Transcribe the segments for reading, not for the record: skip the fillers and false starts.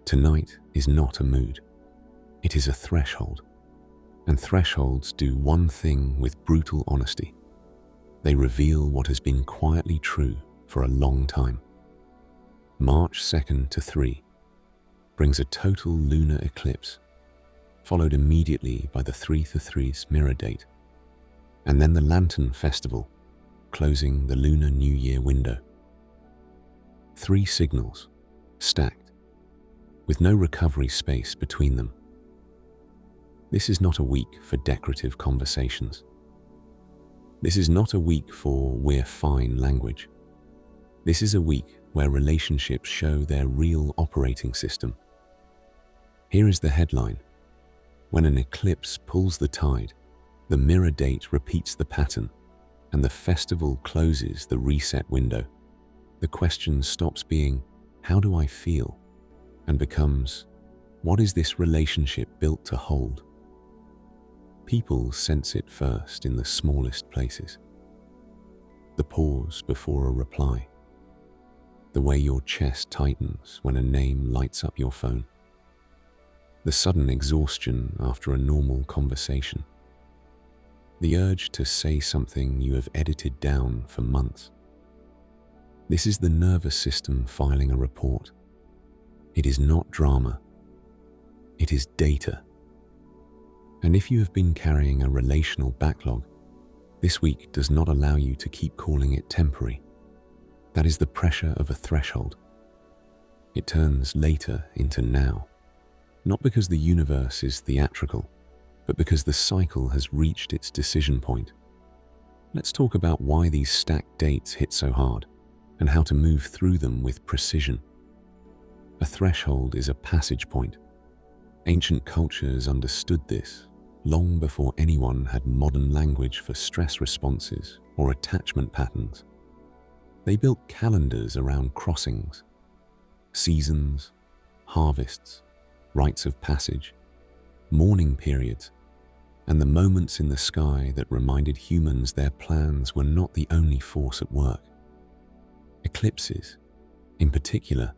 Tonight is not a mood, it is a threshold. And thresholds do one thing with brutal honesty. They reveal what has been quietly true for a long time. March 2nd to 3 brings a total lunar eclipse, followed immediately by the 3-3's mirror date, and then the Lantern Festival, closing the Lunar New Year window. 3 signals, stacked, with no recovery space between them. This is not a week for decorative conversations. This is not a week for "we're fine" language. This is a week where relationships show their real operating system. Here is the headline. When an eclipse pulls the tide, the mirror date repeats the pattern, and the festival closes the reset window. The question stops being, "How do I feel?" and becomes, "What is this relationship built to hold?" People sense it first in the smallest places. The pause before a reply. The way your chest tightens when a name lights up your phone. The sudden exhaustion after a normal conversation. The urge to say something you have edited down for months. This is the nervous system filing a report. It is not drama. It is data. And if you have been carrying a relational backlog, this week does not allow you to keep calling it temporary. That is the pressure of a threshold. It turns later into now, not because the universe is theatrical, but because the cycle has reached its decision point. Let's talk about why these stacked dates hit so hard and how to move through them with precision. A threshold is a passage point. Ancient cultures understood this long before anyone had modern language for stress responses or attachment patterns. They built calendars around crossings, seasons, harvests, rites of passage, mourning periods, and the moments in the sky that reminded humans their plans were not the only force at work. Eclipses, in particular,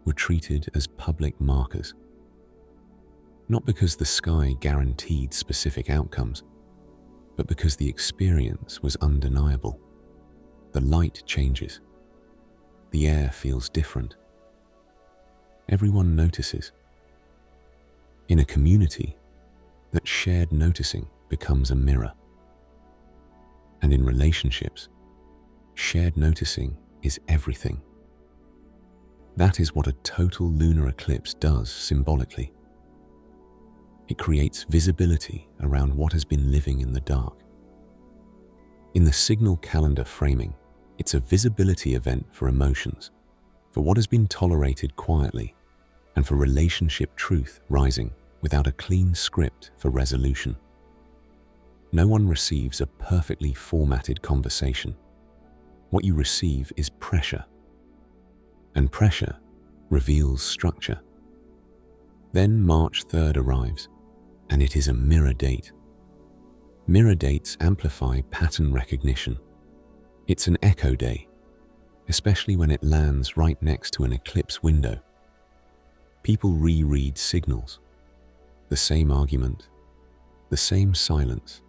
were treated as public markers. Not because the sky guaranteed specific outcomes, but because the experience was undeniable. The light changes. The air feels different. Everyone notices. In a community, that shared noticing becomes a mirror. And in relationships, shared noticing is everything. That is what a total lunar eclipse does symbolically. It creates visibility around what has been living in the dark. In the signal calendar framing, it's a visibility event for emotions, for what has been tolerated quietly, and for relationship truth rising without a clean script for resolution. No one receives a perfectly formatted conversation. What you receive is pressure, and pressure reveals structure. Then March 3rd arrives, and it is a mirror date. Mirror dates amplify pattern recognition. It's an echo day, especially when it lands right next to an eclipse window. People reread signals. The same argument, the same silence,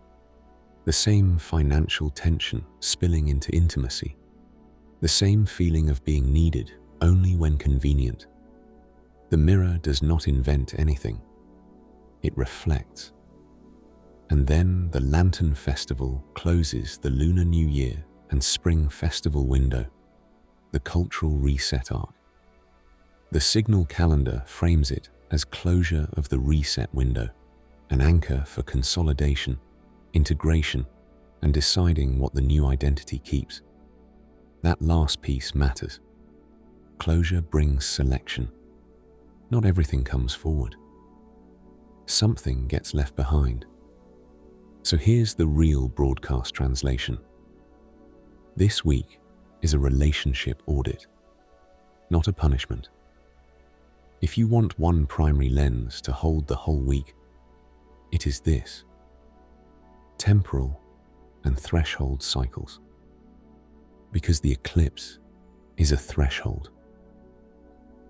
the same financial tension spilling into intimacy, the same feeling of being needed only when convenient. The mirror does not invent anything. It reflects. And then the Lantern Festival closes the Lunar New Year and Spring Festival window, the cultural reset arc. The signal calendar frames it as closure of the reset window, an anchor for consolidation, integration, and deciding what the new identity keeps. That last piece matters. Closure brings selection. Not everything comes forward. Something gets left behind. So here's the real broadcast translation. This week is a relationship audit, not a punishment. If you want one primary lens to hold the whole week, it is this: temporal and threshold cycles. Because the eclipse is a threshold.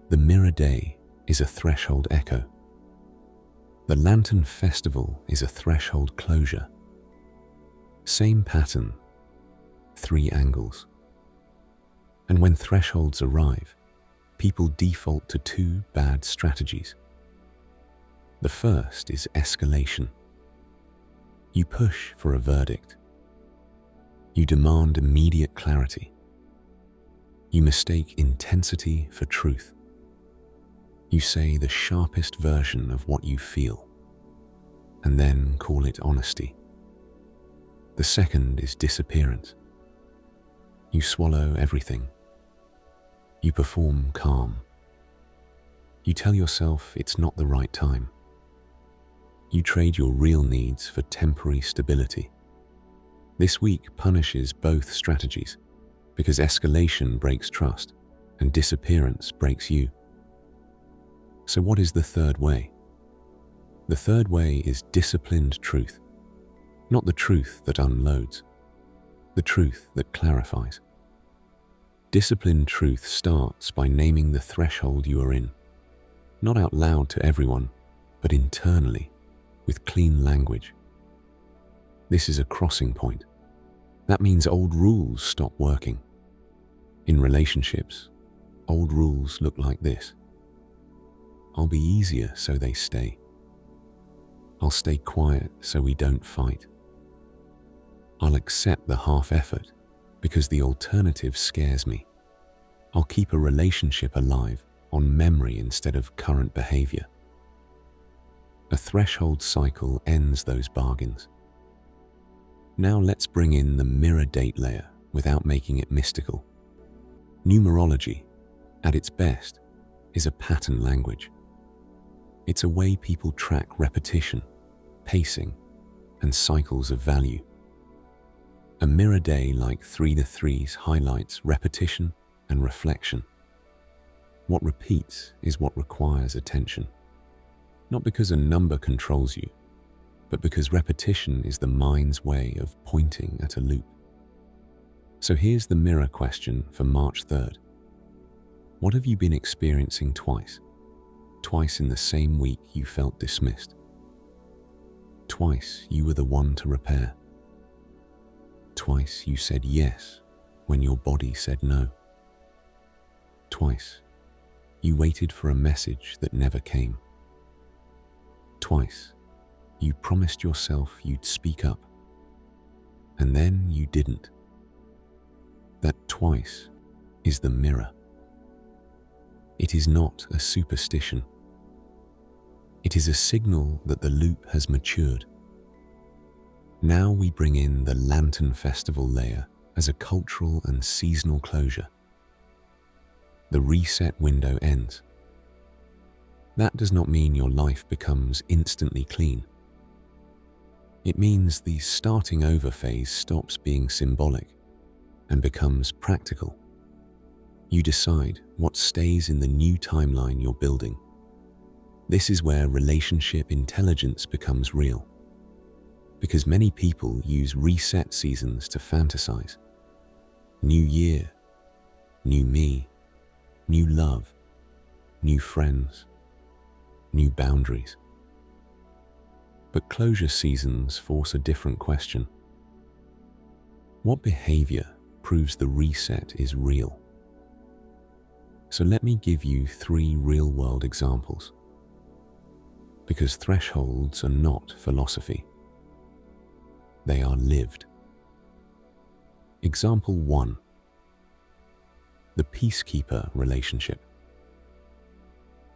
The mirror day is a threshold echo. The Lantern Festival is a threshold closure. Same pattern, 3 angles. And when thresholds arrive, people default to 2 bad strategies. The first is escalation. You push for a verdict. You demand immediate clarity. You mistake intensity for truth. You say the sharpest version of what you feel, and then call it honesty. The second is disappearance. You swallow everything. You perform calm. You tell yourself it's not the right time. You trade your real needs for temporary stability. This week punishes both strategies because escalation breaks trust and disappearance breaks you. So what is the third way? The third way is disciplined truth, not the truth that unloads, the truth that clarifies. Disciplined truth starts by naming the threshold you are in, not out loud to everyone, but internally, with clean language. This is a crossing point. That means old rules stop working. In relationships, old rules look like this. I'll be easier so they stay. I'll stay quiet so we don't fight. I'll accept the half effort because the alternative scares me. I'll keep a relationship alive on memory instead of current behavior. A threshold cycle ends those bargains. Now let's bring in the mirror date layer without making it mystical. Numerology, at its best, is a pattern language. It's a way people track repetition, pacing, and cycles of value. A mirror day like 3 to 3s highlights repetition and reflection. What repeats is what requires attention. Not because a number controls you, but because repetition is the mind's way of pointing at a loop. So here's the mirror question for March 3rd. What have you been experiencing twice? Twice in the same week you felt dismissed. Twice you were the one to repair. Twice you said yes when your body said no. Twice you waited for a message that never came. Twice you promised yourself you'd speak up, and then you didn't. That twice is the mirror. It is not a superstition. It is a signal that the loop has matured. Now we bring in the Lantern Festival layer as a cultural and seasonal closure. The reset window ends. That does not mean your life becomes instantly clean. It means the starting over phase stops being symbolic and becomes practical. You decide what stays in the new timeline you're building. This is where relationship intelligence becomes real, because many people use reset seasons to fantasize. New year, new me, new love, new friends, new boundaries. But closure seasons force a different question. What behavior proves the reset is real? So let me give you 3 real-world examples. Because thresholds are not philosophy. They are lived. Example 1. The peacekeeper relationship.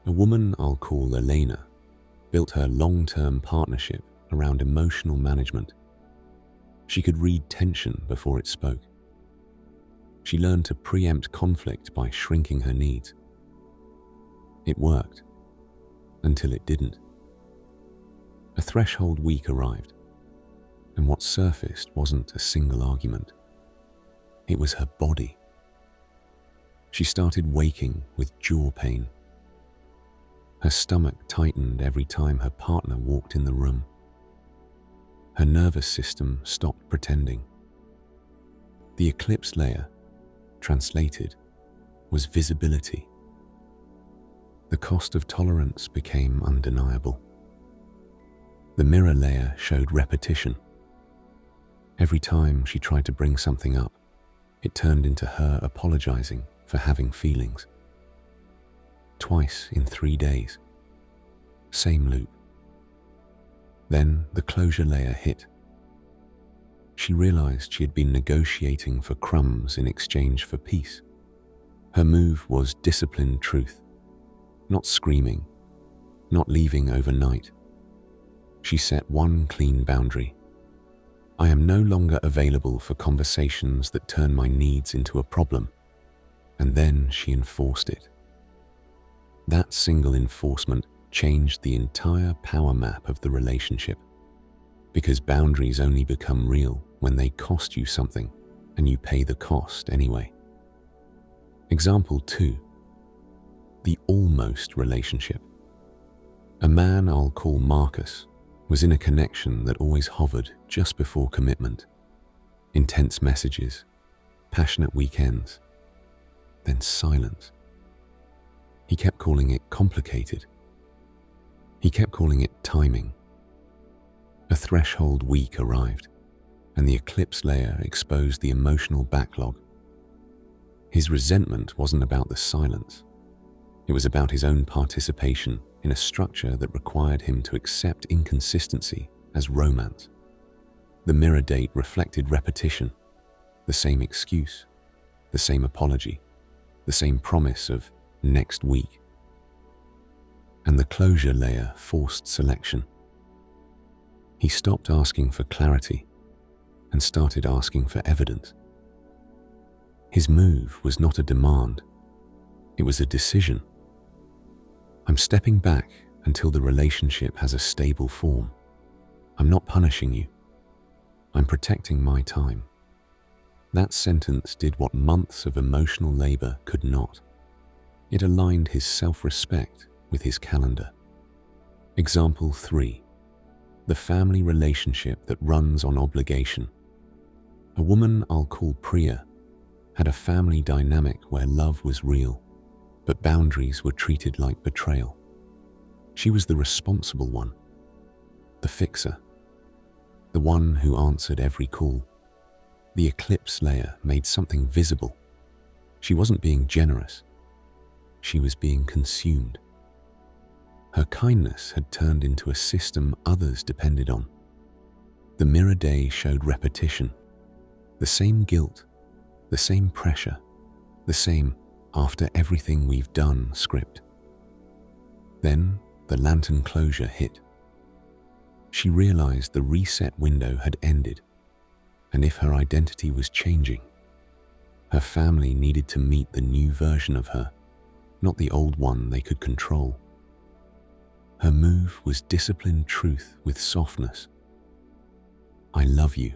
A woman I'll call Elena built her long-term partnership around emotional management. She could read tension before it spoke. She learned to preempt conflict by shrinking her needs. It worked, until it didn't. A threshold week arrived, and what surfaced wasn't a single argument. It was her body. She started waking with jaw pain. Her stomach tightened every time her partner walked in the room. Her nervous system stopped pretending. The eclipse layer, translated, was visibility. The cost of tolerance became undeniable. The mirror layer showed repetition. Every time she tried to bring something up, it turned into her apologizing for having feelings. Twice in 3 days. Same loop. Then the closure layer hit. She realized she had been negotiating for crumbs in exchange for peace. Her move was disciplined truth, not screaming, not leaving overnight. She set one clean boundary. I am no longer available for conversations that turn my needs into a problem. And then she enforced it. That single enforcement changed the entire power map of the relationship. Because boundaries only become real when they cost you something and you pay the cost anyway. Example 2. The almost relationship. A man I'll call Marcus was in a connection that always hovered just before commitment. Intense messages, passionate weekends, then silence. He kept calling it complicated. He kept calling it timing. A threshold week arrived, and the eclipse layer exposed the emotional backlog. His resentment wasn't about the silence. It was about his own participation in a structure that required him to accept inconsistency as romance. The mirror date reflected repetition, the same excuse, the same apology, the same promise of next week. And the closure layer forced selection. He stopped asking for clarity and started asking for evidence. His move was not a demand, it was a decision. I'm stepping back until the relationship has a stable form. I'm not punishing you. I'm protecting my time. That sentence did what months of emotional labor could not. It aligned his self-respect with his calendar. Example 3. The family relationship that runs on obligation. A woman I'll call Priya had a family dynamic where love was real, but boundaries were treated like betrayal. She was the responsible one, the fixer, the one who answered every call. The eclipse layer made something visible. She wasn't being generous. She was being consumed. Her kindness had turned into a system others depended on. The mirror day showed repetition, the same guilt, the same pressure, the same after everything we've done script. Then the lantern closure hit. She realized the reset window had ended, and if her identity was changing, her family needed to meet the new version of her, not the old one they could control. Her move was disciplined truth with softness. I love you.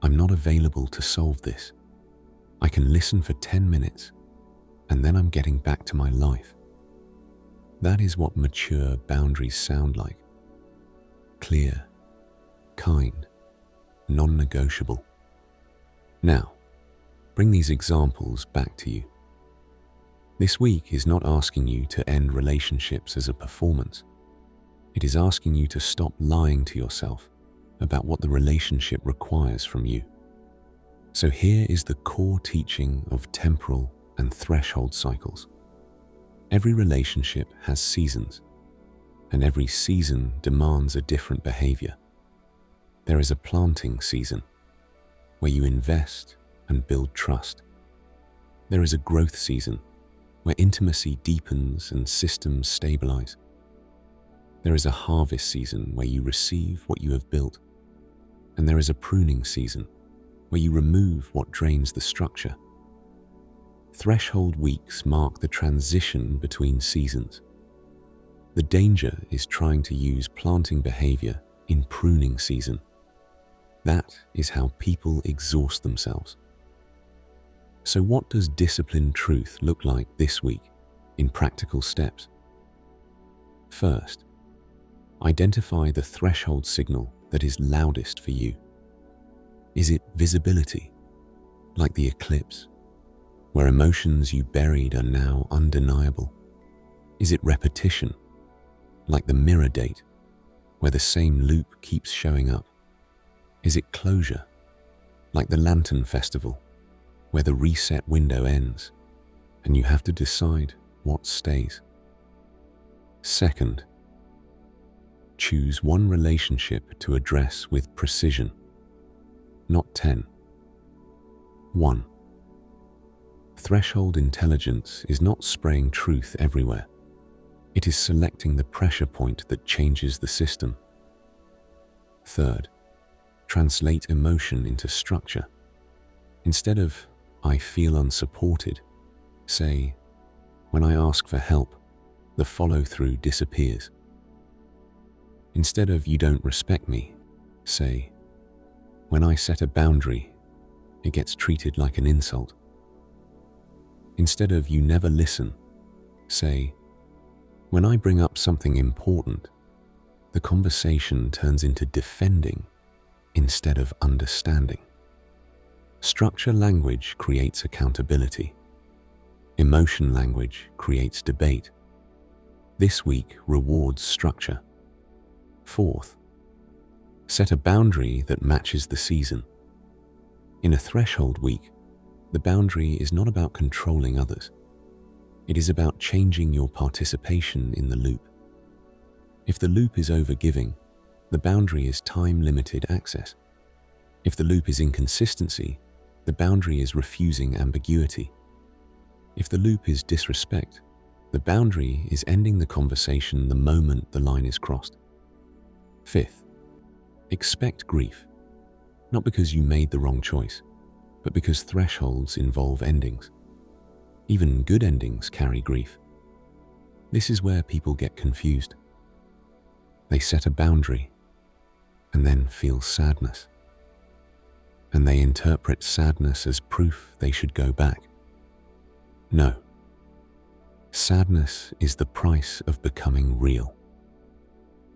I'm not available to solve this. I can listen for 10 minutes, and then I'm getting back to my life. That is what mature boundaries sound like. Clear, kind, non-negotiable. Now, bring these examples back to you. This week is not asking you to end relationships as a performance. It is asking you to stop lying to yourself about what the relationship requires from you. So here is the core teaching of temporal and threshold cycles. Every relationship has seasons, and every season demands a different behavior. There is a planting season, where you invest and build trust. There is a growth season, where intimacy deepens and systems stabilize. There is a harvest season where you receive what you have built. And there is a pruning season, where you remove what drains the structure. Threshold weeks mark the transition between seasons. The danger is trying to use planting behavior in pruning season. That is how people exhaust themselves. So what does disciplined truth look like this week in practical steps? First, identify the threshold signal that is loudest for you. Is it visibility, like the eclipse, where emotions you buried are now undeniable? Is it repetition, like the mirror date, where the same loop keeps showing up? Is it closure, like the Lantern Festival, where the reset window ends and you have to decide what stays? Second, choose one relationship to address with precision, not 10. 1. Threshold intelligence is not spraying truth everywhere. It is selecting the pressure point that changes the system. Third, translate emotion into structure. Instead of, "I feel unsupported," say, "When I ask for help, the follow-through disappears." Instead of, "You don't respect me," say, "When I set a boundary, it gets treated like an insult." Instead of, "You never listen," say, "When I bring up something important, the conversation turns into defending instead of understanding." Structure language creates accountability. Emotion language creates debate. This week rewards structure. Fourth, set a boundary that matches the season. In a threshold week, the boundary is not about controlling others. It is about changing your participation in the loop. If the loop is overgiving, the boundary is time-limited access. If the loop is inconsistency, the boundary is refusing ambiguity. If the loop is disrespect, the boundary is ending the conversation the moment the line is crossed. Fifth, expect grief, not because you made the wrong choice, but because thresholds involve endings. Even good endings carry grief. This is where people get confused. They set a boundary and then feel sadness. And they interpret sadness as proof they should go back. No. Sadness is the price of becoming real.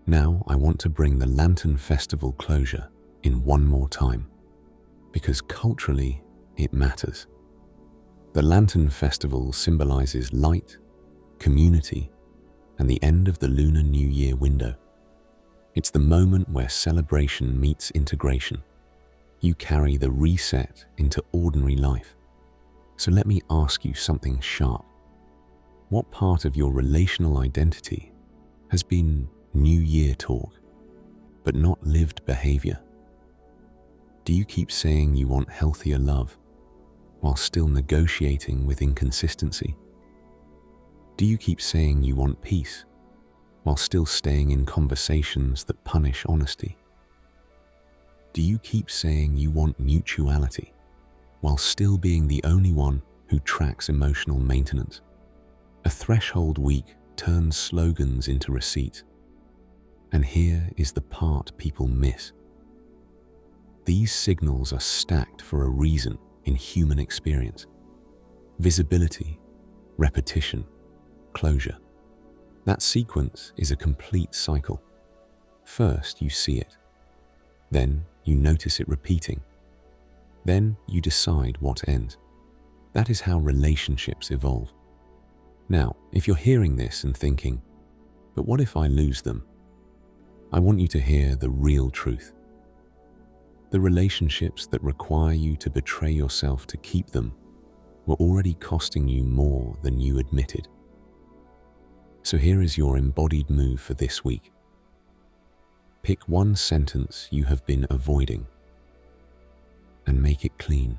Now I want to bring the Lantern Festival closure in one more time, because culturally it matters. The Lantern Festival symbolizes light, community, and the end of the Lunar New Year window. It's the moment where celebration meets integration. You carry the reset into ordinary life. So let me ask you something sharp. What part of your relational identity has been New Year talk, but not lived behavior? Do you keep saying you want healthier love while still negotiating with inconsistency? Do you keep saying you want peace while still staying in conversations that punish honesty? Do you keep saying you want mutuality while still being the only one who tracks emotional maintenance? A threshold week turns slogans into receipts. And here is the part people miss. These signals are stacked for a reason in human experience. Visibility, repetition, closure. That sequence is a complete cycle. First, you see it. Then you notice it repeating. Then you decide what ends. That is how relationships evolve. Now, if you're hearing this and thinking, "But what if I lose them?" I want you to hear the real truth. The relationships that require you to betray yourself to keep them were already costing you more than you admitted. So here is your embodied move for this week. Pick one sentence you have been avoiding and make it clean.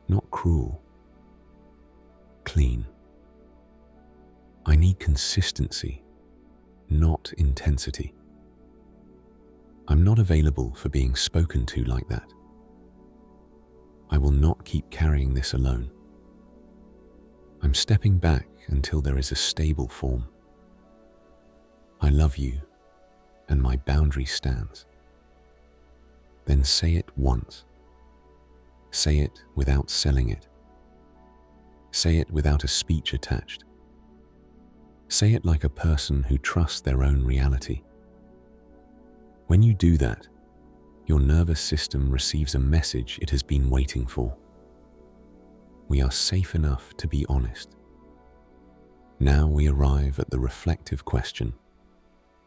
Not cruel. Clean. I need consistency, not intensity. I'm not available for being spoken to like that. I will not keep carrying this alone. I'm stepping back until there is a stable form. I love you, and my boundary stands. Then say it once. Say it without selling it. Say it without a speech attached. Say it like a person who trusts their own reality. When you do that, your nervous system receives a message it has been waiting for. We are safe enough to be honest. Now we arrive at the reflective question,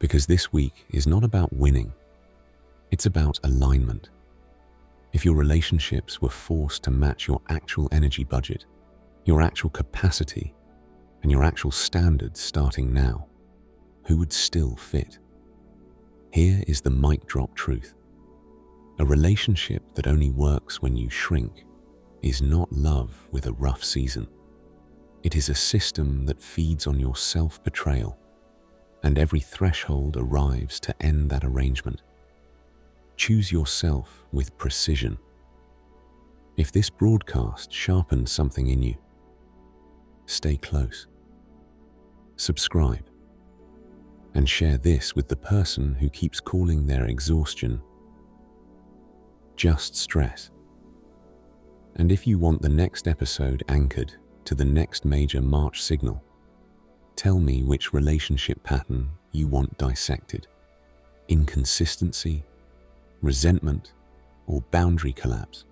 because this week is not about winning, it's about alignment. If your relationships were forced to match your actual energy budget, your actual capacity, and your actual standards starting now, who would still fit? Here is the mic drop truth. A relationship that only works when you shrink is not love with a rough season. It is a system that feeds on your self-betrayal, and every threshold arrives to end that arrangement. Choose yourself with precision. If this broadcast sharpened something in you, stay close. Subscribe and share this with the person who keeps calling their exhaustion just stress. And if you want the next episode anchored to the next major March signal, tell me which relationship pattern you want dissected. Inconsistency, resentment, or boundary collapse.